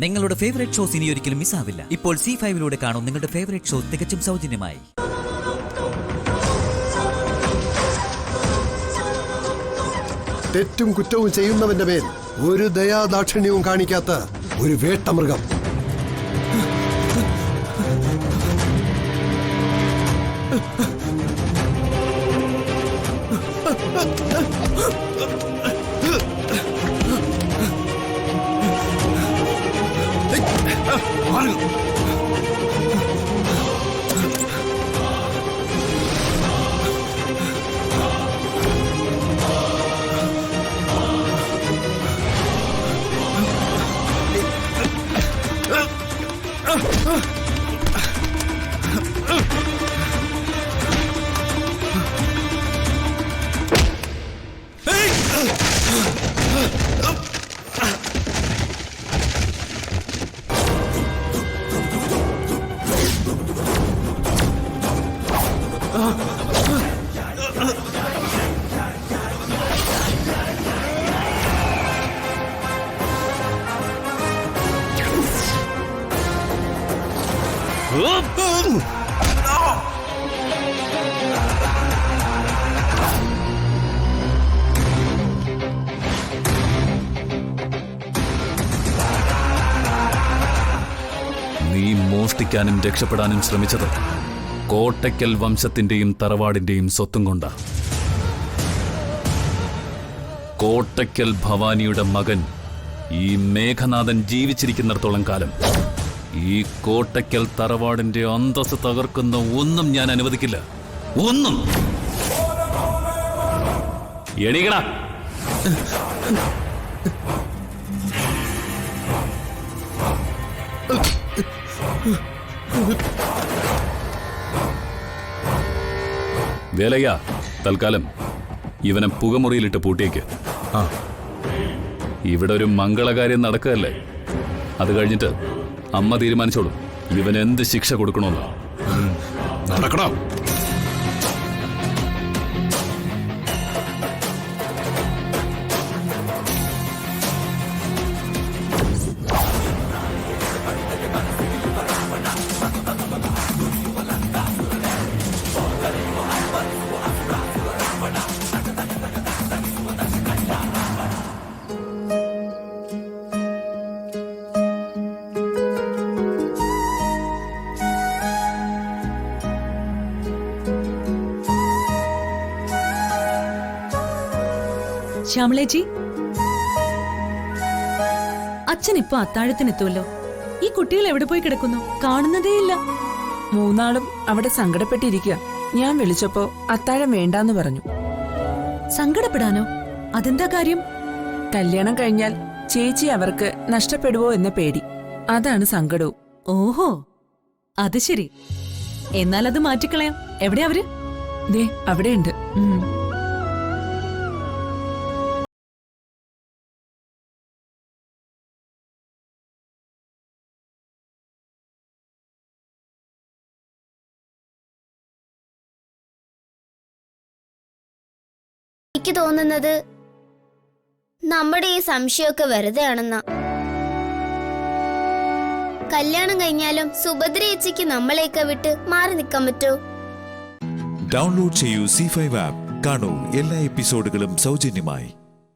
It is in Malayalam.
നിങ്ങളുടെ ഫേവറേറ്റ് ഷോസ് ഇനി ഒരിക്കലും മിസ്സാവില്ല. ഇപ്പോൾ C5-ലൂടെ കാണും നിങ്ങളുടെ ഫേവറേറ്റ് ഷോ തികച്ചും സൗജന്യമായി. തെറ്റും കുറ്റവും ചെയ്യുന്നവന്റെ മേൽ ഒരു ദയാദാക്ഷിണ്യവും കാണിക്കാത്ത ഒരു വേട്ടമൃഗം. നീ മോഷ്ടിക്കാനും രക്ഷപ്പെടാനും ശ്രമിച്ചത് കോട്ടയ്ക്കൽ വംശത്തിന്റെയും തറവാടിന്റെയും സ്വത്തും കൊണ്ടാ. കോട്ടയ്ക്കൽ ഭവാനിയുടെ മകൻ ഈ മേഘനാഥൻ ജീവിച്ചിരിക്കുന്നിടത്തോളം കാലം ഈ കോട്ടയ്ക്കൽ തറവാടിന്റെ അന്തസ്സ് തകർക്കുന്ന ഒന്നും ഞാൻ അനുവദിക്കില്ല. ഒന്നും. എണീക്കടാ. വേലയ്യ, തൽക്കാലം ഇവനെ പുകമുറിയിലിട്ട് പൂട്ടിയേക്ക്. ഇവിടെ ഒരു മംഗളകാര്യം നടക്കുകയല്ലേ. അത് കഴിഞ്ഞിട്ട് അമ്മ തീരുമാനിച്ചോളൂ ഇവൻ എന്ത് ശിക്ഷ കൊടുക്കണമെന്ന്. നടക്കണോ? ശ്യാമളേച്ചി, അച്ഛൻ ഇപ്പൊ അത്താഴത്തിനെത്തുമല്ലോ. ഈ കുട്ടികൾ എവിടെ പോയി കിടക്കുന്നു? കാണുന്നതേയില്ല. മൂന്നാളും അവിടെ സങ്കടപ്പെട്ടിരിക്കുക. ഞാൻ വിളിച്ചപ്പോ അത്താഴം വേണ്ടാന്ന് പറഞ്ഞു. സങ്കടപ്പെടാനോ? അതെന്താ കാര്യം? കല്യാണം കഴിഞ്ഞാൽ ചേച്ചി അവർക്ക് നഷ്ടപ്പെടുവോ എന്ന പേടി. അതാണ് സങ്കടവും. ഓഹോ, അത് ശരി. എന്നാൽ അത് മാറ്റിക്കളയാം. എവിടെയാ അവര്? ദേ അവിടെയുണ്ട്. എനിക്ക് തോന്നുന്നത് നമ്മുടെ ഈ സംശയമൊക്കെ വെറുതെ ആണെന്നാ. കല്യാണം കഴിഞ്ഞാലും സുഭദ്ര ചേച്ചിക്ക് നമ്മളെയൊക്കെ വിട്ട് മാറി നിൽക്കാൻ പറ്റോ? ഡൗൺലോഡ് ചെയ്യൂ C5 ആപ്പ്. കാണൂ എല്ലാ എപ്പിസോഡുകളും സൗജന്യമായി.